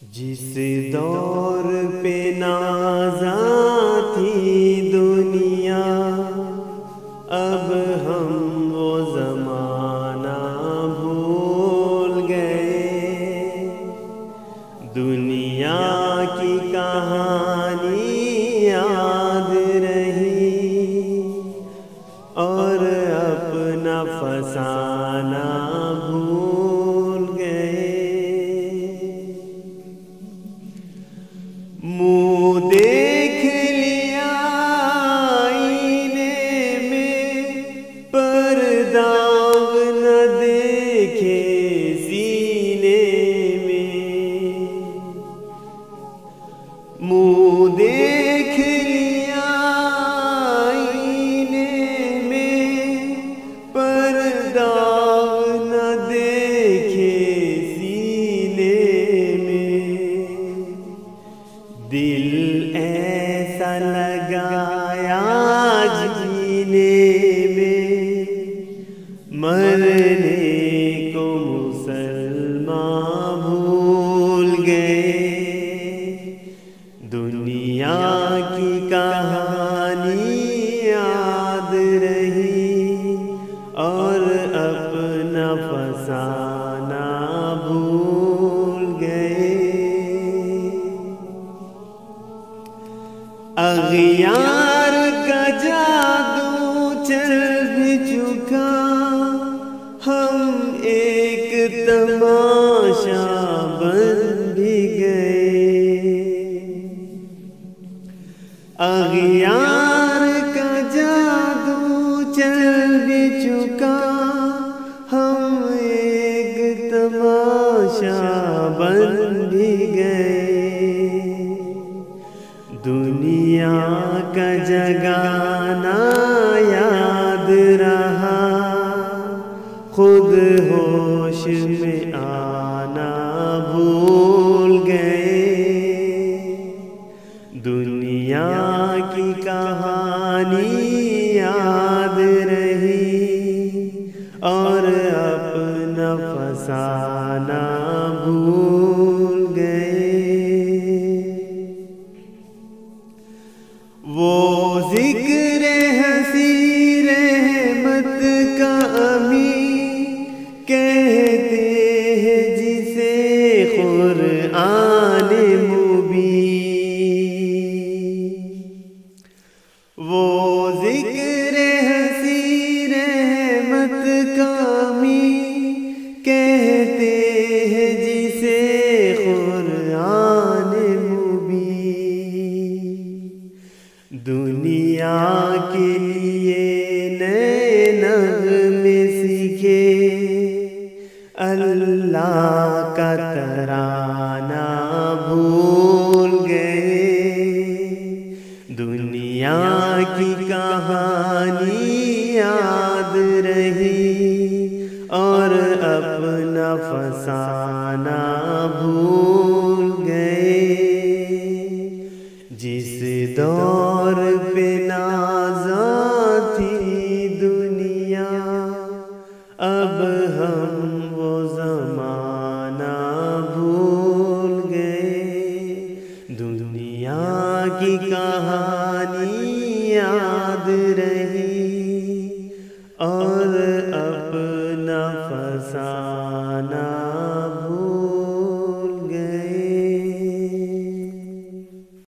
جس دور پہ نازاں تھی دنیا، اب ہم وہ زمانہ بھول گئے۔ دنیا کی کہانی یاد رہی اور اپنا فسانہ بھول گئے۔ منہ دیکھ لیا آئینے میں، پر داغ نہ دیکھے سینے میں۔ منہ دیکھ لیا آئینے میں، پر داغ نہ دیکھے سینے میں۔ دل ایسا لگایا جینے میں، مرنے کو مسلمان بھول گئے۔ دنیا کی کہانی یاد رہی اور اپنا فسانہ بھول گئے۔ اغیار کا جادو چل بھی چکا، ہم ایک تماشا بن بھی گئے۔ اغیار کا جادو چل بھی چکا، ہم ایک تماشا بن بھی گئے۔ دنیا کا جگانا یاد رہا، خود ہوش میں آنا بھول گئے۔ دنیا کی کہانی یاد رہی اور اپنا فسانہ بھول گئے۔ وہ ذکر ہنسی رحمت کا امین کہتے ہیں جسے قرآن مبین۔ وہ ذکر ہنسی رحمت کا امین کہتے ہیں جسے قرآن مبین۔ دنیا کے لیے نئے نغمے سیکھے، اللہ کا ترانہ بھول گئے۔ دنیا کی کہانی یاد رہی اور اپنا فسانہ بھول گئے۔ جس دور پہ نازاں تھی دنیا، اب ہم وہ زمانہ بھول گئے۔ دنیا کی